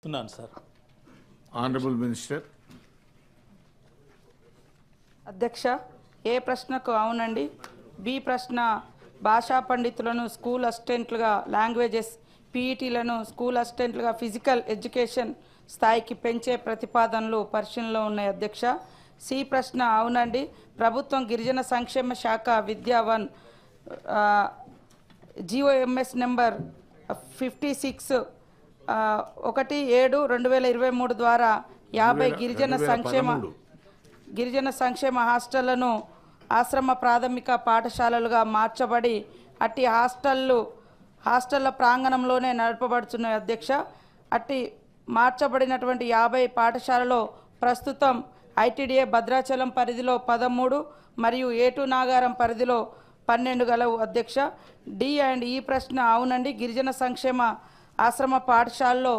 Sir honourable minister. అధ్యక్ష, ఏ ప్రశ్నకు అవునండి, బి ప్రశ్న భాషా పండితులను స్కూల్ అసిస్టెంట్లుగా, లాంగ్వేజెస్ పీఈటీలను స్కూల్ అసిస్టెంట్లుగా ఫిజికల్ ఎడ్యుకేషన్ స్థాయికి పెంచే ప్రతిపాదనలు పరిశీలనలో ఉన్నాయి అధ్యక్ష. సి ప్రశ్న అవునండి, ప్రభుత్వం గిరిజన సంక్షేమ శాఖ విద్యా 1 GOMS నెంబర్ 56/17/2023 ద్వారా 50 గిరిజన సంక్షేమ హాస్టళ్లను ఆశ్రమ ప్రాథమిక పాఠశాలలుగా మార్చబడి అట్టి హాస్టళ్ల ప్రాంగణంలోనే నడపబడుతున్నాయి అధ్యక్ష. అట్టి మార్చబడినటువంటి 50 పాఠశాలలో ప్రస్తుతం ITDA భద్రాచలం పరిధిలో 13 మరియు A2 నాగారం పరిధిలో 12 గలవు అధ్యక్ష. డి అండ్ ఈ ప్రశ్న అవునండి, గిరిజన సంక్షేమ ఆశ్రమ పాఠశాలలో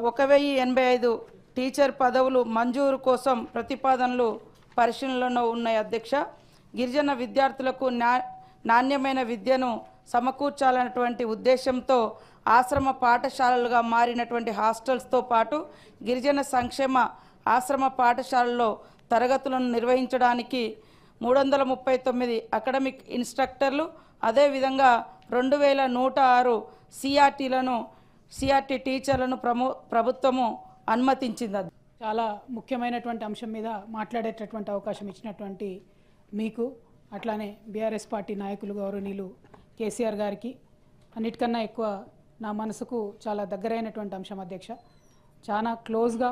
1085 టీచర్ పదవులు మంజూరు కోసం ప్రతిపాదనలు పరిశీలనలో ఉన్నాయి అధ్యక్ష. గిరిజన విద్యార్థులకు నాణ్యమైన విద్యను సమకూర్చాలన్నటువంటి ఉద్దేశంతో ఆశ్రమ పాఠశాలలుగా మారినటువంటి హాస్టల్స్తో పాటు గిరిజన సంక్షేమ ఆశ్రమ పాఠశాలలో తరగతులను నిర్వహించడానికి 339 అకాడమిక్ ఇన్స్ట్రక్టర్లు, అదేవిధంగా 2106 CRT టీచర్లను ప్రభుత్వము అనుమతించింది. చాలా ముఖ్యమైనటువంటి అంశం మీద మాట్లాడేటటువంటి అవకాశం ఇచ్చినటువంటి మీకు, అట్లానే బీఆర్ఎస్ పార్టీ నాయకులు గౌరవనీయులు కేసీఆర్ గారికి అన్నిటికన్నా ఎక్కువ నా మనసుకు చాలా దగ్గరైనటువంటి అంశం అధ్యక్ష. చాలా క్లోజ్గా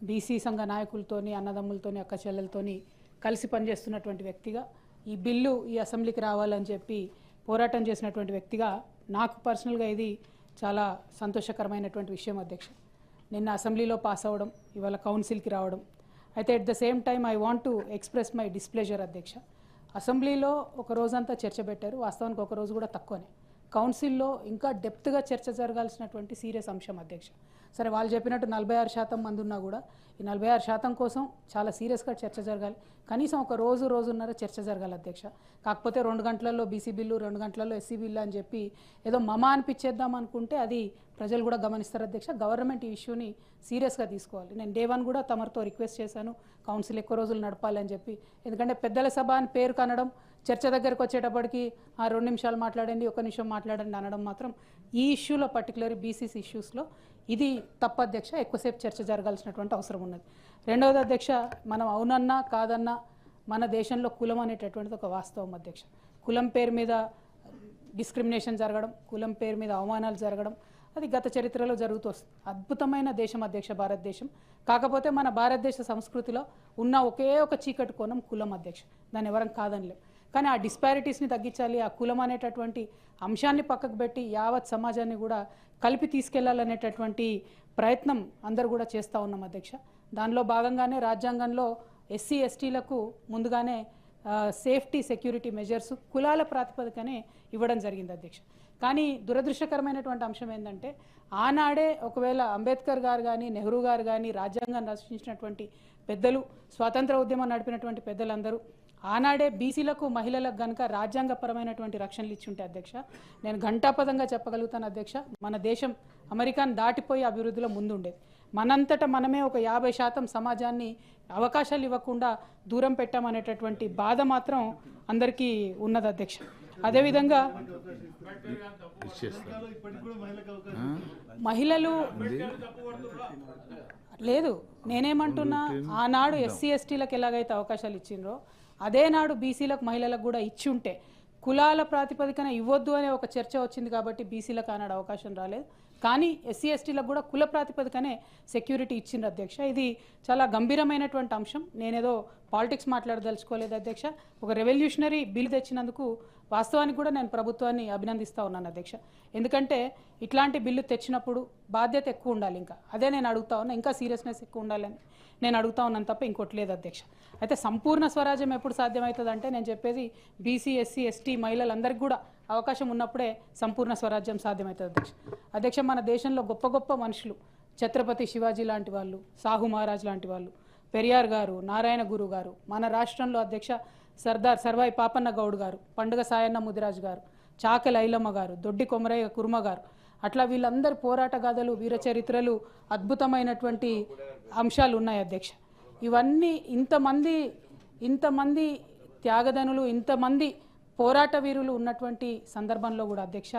బీసీ సంఘ నాయకులతోని, అన్నదమ్ములతోని, అక్క చెల్లెలతోని కలిసి పనిచేస్తున్నటువంటి వ్యక్తిగా, ఈ బిల్లు ఈ అసెంబ్లీకి రావాలని చెప్పి పోరాటం చేసినటువంటి వ్యక్తిగా నాకు పర్సనల్గా ఇది చాలా సంతోషకరమైనటువంటి విషయం అధ్యక్ష. నిన్న అసెంబ్లీలో పాస్ అవ్వడం, ఇవాళ కౌన్సిల్కి రావడం. అయితే at the same time I want to express my displeasure అధ్యక్ష. అసెంబ్లీలో ఒక రోజంతా చర్చ పెట్టారు, వాస్తవానికి ఒక రోజు కూడా తక్కువనే. కౌన్సిల్లో ఇంకా డెప్త్గా చర్చ జరగాల్సినటువంటి సీరియస్ అంశం అధ్యక్ష. సరే, వాళ్ళు చెప్పినట్టు 46% మంది ఉన్నా కూడా ఈ 46% కోసం చాలా సీరియస్గా చర్చ జరగాలి. కనీసం ఒక రోజున్నర చర్చ జరగాలి అధ్యక్ష. కాకపోతే 2 గంటలలో బీసీ బిల్లు, 2 గంటలలో ఎస్సీ బిల్లు అని చెప్పి ఏదో అనిపించేద్దాం అనుకుంటే అది ప్రజలు కూడా గమనిస్తారు అధ్యక్ష. గవర్నమెంట్ ఈ ఇష్యూని సీరియస్గా తీసుకోవాలి. నేను డే 1 కూడా తమరితో రిక్వెస్ట్ చేశాను, కౌన్సిల్ ఎక్కువ రోజులు నడపాలి అని చెప్పి. ఎందుకంటే పెద్దల సభ అని పేరు కనడం, చర్చ దగ్గరికి వచ్చేటప్పటికి 2 నిమిషాలు మాట్లాడండి, 1 నిమిషం మాట్లాడండి అనడం మాత్రం ఈ ఇష్యూలో, పర్టికులర్ బీసీసీ ఇష్యూస్లో ఇది తప్పు అధ్యక్ష. ఎక్కువసేపు చర్చ జరగాల్సినటువంటి అవసరం ఉన్నది. రెండవది అధ్యక్ష, మనం అవునన్నా కాదన్నా మన దేశంలో కులం అనేటటువంటిది ఒక వాస్తవం అధ్యక్ష. కులం పేరు మీద డిస్క్రిమినేషన్ జరగడం, కులం పేరు మీద అవమానాలు జరగడం, అది గత చరిత్రలో జరుగుతూ వస్తుంది. అద్భుతమైన దేశం అధ్యక్ష భారతదేశం. కాకపోతే మన భారతదేశ సంస్కృతిలో ఉన్న ఒకే ఒక చీకటి కోణం కులం అధ్యక్ష. దాన్ని ఎవరం కాదనిలేం. కానీ ఆ డిస్పారిటీస్ని తగ్గించాలి, ఆ కులం అనేటటువంటి అంశాన్ని పక్కకు పెట్టి యావత్ సమాజాన్ని కూడా కలిపి తీసుకెళ్లాలనేటటువంటి ప్రయత్నం అందరూ కూడా చేస్తూ ఉన్నాం అధ్యక్ష. దానిలో భాగంగానే రాజ్యాంగంలో ఎస్సీ ఎస్టీలకు ముందుగానే సేఫ్టీ సెక్యూరిటీ మెజర్స్ కులాల ప్రాతిపదికనే ఇవ్వడం జరిగింది అధ్యక్ష. కానీ దురదృష్టకరమైనటువంటి అంశం ఏంటంటే, ఆనాడే ఒకవేళ అంబేద్కర్ గారు కానీ, నెహ్రూ గారు కానీ, రాజ్యాంగాన్ని రచించినటువంటి పెద్దలు, స్వాతంత్ర ఉద్యమం నడిపినటువంటి పెద్దలందరూ ఆనాడే బీసీలకు, మహిళలకు కనుక రాజ్యాంగపరమైనటువంటి రక్షణలు ఇచ్చుంటే అధ్యక్ష, నేను ఘంటాపదంగా చెప్పగలుగుతాను అధ్యక్ష, మన దేశం అమెరికాను దాటిపోయి అభివృద్ధిలో ముందుండేది. మనంతటా మనమే ఒక 50% సమాజాన్ని అవకాశాలు ఇవ్వకుండా దూరం పెట్టామనేటటువంటి బాధ మాత్రం అందరికీ ఉన్నది అధ్యక్ష. అదేవిధంగా మహిళలు లేదు, నేనేమంటున్నా, ఆనాడు ఎస్సీ ఎస్టీలకు ఎలాగైతే అవకాశాలు ఇచ్చిండ్రో అదే నాడు బీసీలకు, మహిళలకు కూడా ఇచ్చి ఉంటే, కులాల ప్రాతిపదికన ఇవ్వద్దు అనే ఒక చర్చ వచ్చింది కాబట్టి బీసీలకు ఆనాడు అవకాశం రాలేదు. కానీ ఎస్సీ ఎస్టీలకు కూడా కుల ప్రాతిపదికనే సెక్యూరిటీ ఇచ్చిండ్రు అధ్యక్ష. ఇది చాలా గంభీరమైనటువంటి అంశం. నేనేదో పాలిటిక్స్ మాట్లాడదలుచుకోలేదు అధ్యక్ష. ఒక రెవల్యూషనరీ బిల్ తెచ్చినందుకు వాస్తవానికి కూడా నేను ప్రభుత్వాన్ని అభినందిస్తూ ఉన్నాను అధ్యక్ష. ఎందుకంటే ఇట్లాంటి బిల్లు తెచ్చినప్పుడు బాధ్యత ఎక్కువ ఉండాలి. ఇంకా అదే నేను అడుగుతా ఉన్నా, ఇంకా సీరియస్నెస్ ఎక్కువ ఉండాలని నేను అడుగుతా ఉన్నాను తప్ప ఇంకోటి లేదు అధ్యక్ష. అయితే సంపూర్ణ స్వరాజ్యం ఎప్పుడు సాధ్యమవుతుంది అంటే, నేను చెప్పేది బీసీ, ఎస్సీ, ఎస్టీ మహిళలందరికీ కూడా అవకాశం ఉన్నప్పుడే సంపూర్ణ స్వరాజ్యం సాధ్యమవుతుంది అధ్యక్ష. అధ్యక్ష, మన దేశంలో గొప్ప గొప్ప మనుషులు, ఛత్రపతి శివాజీ లాంటి వాళ్ళు, సాహు మహారాజ్ లాంటి వాళ్ళు, పెరియార్ గారు, నారాయణ గురు గారు, మన రాష్ట్రంలో అధ్యక్ష సర్దార్ సర్వాయి పాపన్న గౌడ్ గారు, పండుగ సాయన్న ముదిరాజు గారు, చాకలి ఐలమ్మ గారు, దొడ్డి కొమరయ్య కుర్మ గారు, అట్లా వీళ్ళందరి పోరాట గాథలు, వీర చరిత్రలు, అద్భుతమైనటువంటి అంశాలు ఉన్నాయి అధ్యక్ష. ఇవన్నీ ఇంతమంది త్యాగదనులు, ఇంతమంది పోరాట వీరులు ఉన్నటువంటి సందర్భంలో కూడా అధ్యక్ష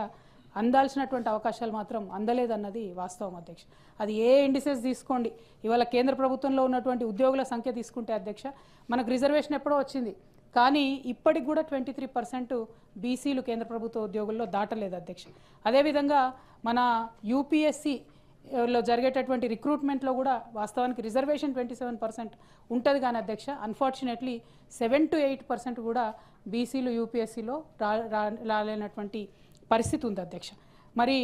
అందాల్సినటువంటి అవకాశాలు మాత్రం అందలేదన్నది వాస్తవం అధ్యక్ష. అది ఏ ఇండిసెస్ తీసుకోండి, ఇవాళ కేంద్ర ప్రభుత్వంలో ఉన్నటువంటి ఉద్యోగుల సంఖ్య తీసుకుంటే అధ్యక్ష మనకు రిజర్వేషన్ ఎప్పుడో వచ్చింది, కానీ ఇప్పటికి కూడా 23% బీసీలు కేంద్ర ప్రభుత్వ ఉద్యోగుల్లో దాటలేదు అధ్యక్ష. అదేవిధంగా మన యూపీఎస్సీలో జరిగేటటువంటి రిక్రూట్మెంట్లో కూడా వాస్తవానికి రిజర్వేషన్ 27% ఉంటుంది కానీ అధ్యక్ష అన్ఫార్చునేట్లీ 7 to 8% కూడా బీసీలు యూపీఎస్సీలో రాలేనటువంటి పరిస్థితి ఉంది అధ్యక్ష. మరి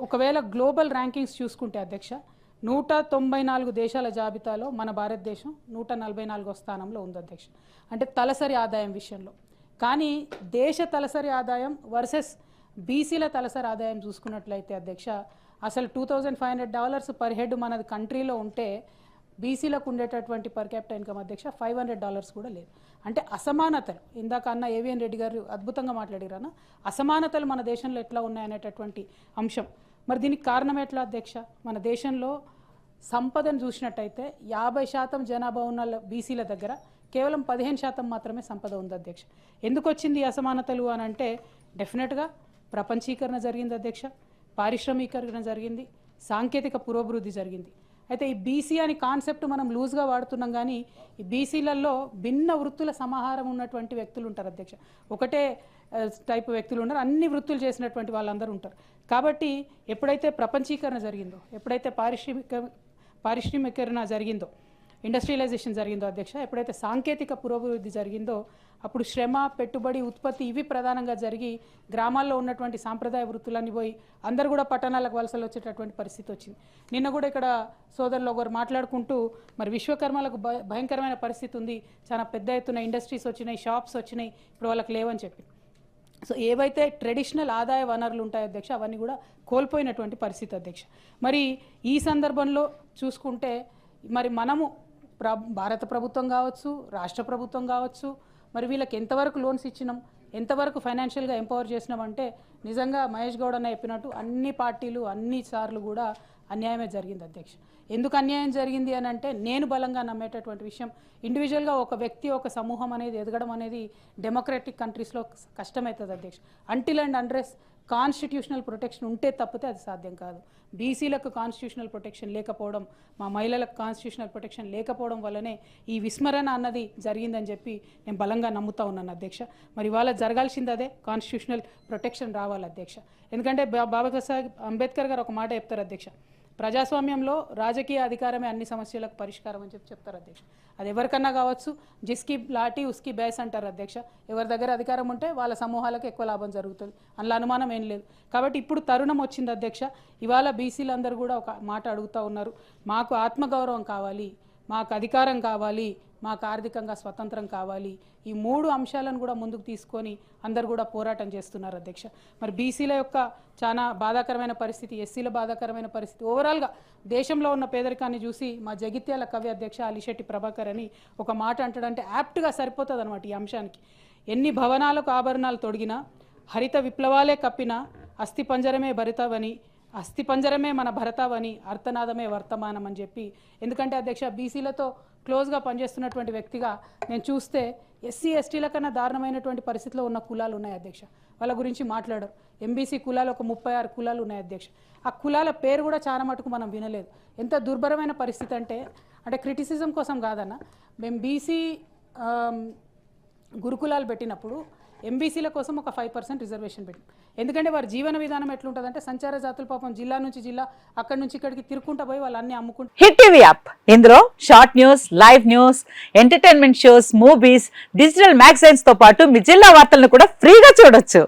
ఒకవేళ గ్లోబల్ ర్యాంకింగ్స్ చూసుకుంటే అధ్యక్ష 194 దేశాల జాబితాలో మన భారతదేశం 144వ స్థానంలో ఉంది అధ్యక్ష, అంటే తలసరి ఆదాయం విషయంలో. కానీ దేశ తలసరి ఆదాయం వర్సెస్ బీసీల తలసరి ఆదాయం చూసుకున్నట్లయితే అధ్యక్ష అసలు $2,500 పర్ హెడ్ మనది కంట్రీలో ఉంటే బీసీలకు ఉండేటటువంటి పర్ క్యాపిటల్ ఇన్కమ్ అధ్యక్ష $500 కూడా లేదు. అంటే అసమానతలు, ఇందాక అన్న ఏవిఎన్ రెడ్డి గారు అద్భుతంగా మాట్లాడారన్న, అసమానతలు మన దేశంలో ఎట్లా ఉన్నాయనేటటువంటి అంశం. మరి దీనికి కారణం ఎట్లా అధ్యక్ష? మన దేశంలో సంపదను చూసినట్టయితే 50% జనాభా ఉన్న బీసీల దగ్గర కేవలం 15% మాత్రమే సంపద ఉంది అధ్యక్ష. ఎందుకు వచ్చింది ఈ అసమానతలు అని అంటే డెఫినెట్గా ప్రపంచీకరణ జరిగింది అధ్యక్ష, పారిశ్రామికీకరణ జరిగింది, సాంకేతిక పురోభివృద్ధి జరిగింది. అయితే ఈ బీసీ అని కాన్సెప్ట్ మనం లూజ్గా వాడుతున్నాం, కానీ ఈ బీసీలలో భిన్న వృత్తుల సమాహారం ఉన్నటువంటి వ్యక్తులు ఉంటారు అధ్యక్ష. ఒకటే టైప్ వ్యక్తులు ఉన్నారు, అన్ని వృత్తులు చేసినటువంటి వాళ్ళందరూ ఉంటారు. కాబట్టి ఎప్పుడైతే ప్రపంచీకరణ జరిగిందో, ఎప్పుడైతే పారిశ్రామికీకరణ జరిగిందో, ఇండస్ట్రియలైజేషన్ జరిగిందో అధ్యక్ష, ఎప్పుడైతే సాంకేతిక పురోభివృద్ధి జరిగిందో అప్పుడు శ్రమ, పెట్టుబడి, ఉత్పత్తి ఇవి ప్రధానంగా జరిగి గ్రామాల్లో ఉన్నటువంటి సాంప్రదాయ వృత్తులన్నీ పోయి అందరు కూడా పట్టణాలకు వలసలు వచ్చేటటువంటి పరిస్థితి వచ్చింది. నిన్న కూడా ఇక్కడ సోదరులు ఒకరు మాట్లాడుకుంటూ మరి విశ్వకర్మలకు భయంకరమైన పరిస్థితి ఉంది, చాలా పెద్ద ఎత్తున ఇండస్ట్రీస్ వచ్చినాయి, షాప్స్ వచ్చినాయి, ఇప్పుడు వాళ్ళకి లేవని చెప్పి. సో ఏవైతే ట్రెడిషనల్ ఆదాయ వనరులు ఉంటాయో అధ్యక్ష అవన్నీ కూడా కోల్పోయినటువంటి పరిస్థితి అధ్యక్ష. మరి ఈ సందర్భంలో చూసుకుంటే మరి మనము భారత ప్రభుత్వం కావచ్చు, రాష్ట్ర ప్రభుత్వం కావచ్చు, మరి వీళ్ళకి ఎంతవరకు లోన్స్ ఇచ్చినాం, ఎంతవరకు ఫైనాన్షియల్గా ఎంపవర్ చేసినామంటే నిజంగా మహేష్ గౌడ్ అన్న చెప్పినట్టు అన్ని పార్టీలు అన్ని సార్లు కూడా అన్యాయమే జరిగింది అధ్యక్ష. ఎందుకు అన్యాయం జరిగింది అని అంటే నేను బలంగా నమ్మేటటువంటి విషయం, ఇండివిజువల్గా ఒక వ్యక్తి, ఒక సమూహం అనేది ఎదగడం అనేది డెమోక్రటిక్ కంట్రీస్లో కష్టమవుతుంది అధ్యక్ష. Until and unless constitutional protection ఉంటే తప్పితే అది సాధ్యం కాదు. బీసీలకు కాన్స్టిట్యూషనల్ ప్రొటెక్షన్ లేకపోవడం, మా మహిళలకు కాన్స్టిట్యూషనల్ ప్రొటెక్షన్ లేకపోవడం వల్లనే ఈ విస్మరణ అన్నది జరిగిందని చెప్పి నేను బలంగా నమ్ముతా ఉన్నాను అధ్యక్ష. మరి ఇవాళ జరగాల్సింది అదే, కాన్స్టిట్యూషనల్ ప్రొటెక్షన్ రావాలి అధ్యక్ష. ఎందుకంటే బాబాసాహెబ్ అంబేద్కర్ గారు ఒక మాట చెప్తారు అధ్యక్ష, ప్రజాస్వామ్యంలో రాజకీయ అధికారమే అన్ని సమస్యలకు పరిష్కారం అని చెప్తారు అధ్యక్ష. అది ఎవరికన్నా కావచ్చు, జిస్కి లాఠీ ఉస్కి బేస్ అంటారు అధ్యక్ష. ఎవరి దగ్గర అధికారం ఉంటే వాళ్ళ సమూహాలకు ఎక్కువ లాభం జరుగుతుంది, అందులో అనుమానం ఏం లేదు. కాబట్టి ఇప్పుడు తరుణం వచ్చింది అధ్యక్ష. ఇవాళ బీసీలందరూ కూడా ఒక మాట అడుగుతూ ఉన్నారు, మాకు ఆత్మగౌరవం కావాలి, మాకు అధికారం కావాలి, మాకు ఆర్థికంగా స్వతంత్రం కావాలి. ఈ 3 అంశాలను కూడా ముందుకు తీసుకొని అందరు కూడా పోరాటం చేస్తున్నారు అధ్యక్ష. మరి బీసీల యొక్క చాలా బాధాకరమైన పరిస్థితి, ఎస్సీల బాధాకరమైన పరిస్థితి, ఓవరాల్గా దేశంలో ఉన్న పేదరికాన్ని చూసి మా జగిత్యాల కవి అధ్యక్ష అలిశెట్టి ప్రభాకర్ అని ఒక మాట అంటాడంటే యాప్ట్గా సరిపోతుంది అనమాట ఈ అంశానికి. ఎన్ని భవనాలకు ఆభరణాలు తొడిగినా, హరిత విప్లవాలే కప్పినా, అస్థి పంజరమే భరితవని, అస్థి పంజరమే మన భరతావని, అర్థనాదమే వర్తమానం అని చెప్పి. ఎందుకంటే అధ్యక్ష బీసీలతో క్లోజ్గా పనిచేస్తున్నటువంటి వ్యక్తిగా నేను చూస్తే ఎస్సీ ఎస్టీల కన్నా దారుణమైనటువంటి పరిస్థితిలో ఉన్న కులాలు ఉన్నాయి అధ్యక్ష. వాళ్ళ గురించి మాట్లాడరు. ఎంబీసీ కులాలు ఒక 36 కులాలు ఉన్నాయి అధ్యక్ష. ఆ కులాల పేరు కూడా చాలా మటుకు మనం వినలేదు. ఎంత దుర్భరమైన పరిస్థితి అంటే క్రిటిసిజం కోసం కాదన్న, మేము బీసీ గురుకులాలు పెట్టినప్పుడు ఎంబీసీల కోసం ఒక 5% రిజర్వేషన్ పెట్టింది. ఎందుకంటే వారి జీవన విధానం ఎట్లుంటుందంటే సంచార జాతులు పాపం జిల్లా నుంచి జిల్లా, అక్కడి నుంచి ఇక్కడికి తిరుక్కుంటూ పోయి వాళ్ళు అన్ని అమ్ముకుంటారు. హిట్ టీవీ యాప్, ఇందులో short news, live news, entertainment shows, movies, digital magazines తో పాటు మీ జిల్లా వార్తలను కూడా ఫ్రీగా చూడొచ్చు.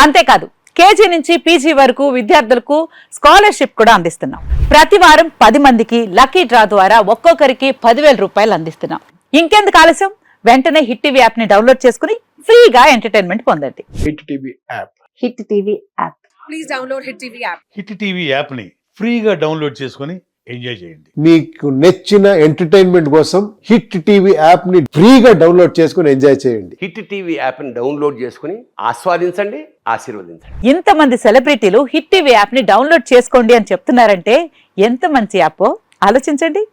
అంతేకాదు కేజీ నుంచి పీజీ వరకు విద్యార్థులకు స్కాలర్షిప్ కూడా అందిస్తున్నాం. ప్రతి వారం 10 మందికి లక్కీ డ్రా ద్వారా ఒక్కొక్కరికి 10,000 రూపాయలు అందిస్తున్నాం. ఇంకెందుకు ఆలస్యం, వెంటనే హిట్ టీవీ యాప్ ని డౌన్లోడ్ చేసుకుని ఫ్రీగా ఎంటర్టైన్మెంట్ పొందండి. Hit TV app. Hit TV app. Please download hit TV app. Hit TV app ని ఫ్రీగా డౌన్లోడ్ చేసుకొని ఎంజాయ్ చేయండి. మీకు నచ్చిన ఎంటర్టైన్మెంట్ కోసం హిట్ టీవీ యాప్ ని ఫ్రీగా డౌన్లోడ్ చేసుకొని ఎంజాయ్ చేయండి. హిట్ టీవీ యాప్ ని డౌన్లోడ్ చేసుకుని ఆస్వాదించండి, ఆశీర్వదించండి. ఇంతమంది సెలబ్రిటీలు హిట్ టీవీ యాప్ ని డౌన్లోడ్ చేసుకోండి అని చెప్తున్నారంటే ఎంత మంచి యాప్ ఆలోచించండి.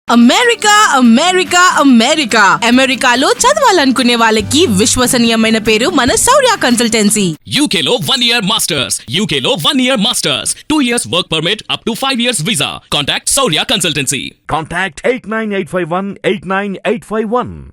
అమెరికా అమెరికా అమెరికా అమెరికాలో చదవాలనుకునే వాళ్ళకి విశ్వసనీయమైన పేరు మన శౌర్య కన్సల్టెన్సీ. UK లో 1 year masters, UK లో 1 year masters, 2 years work permit up to 5 years visa. Contact Saurya Consultancy. Contact 89851 89851.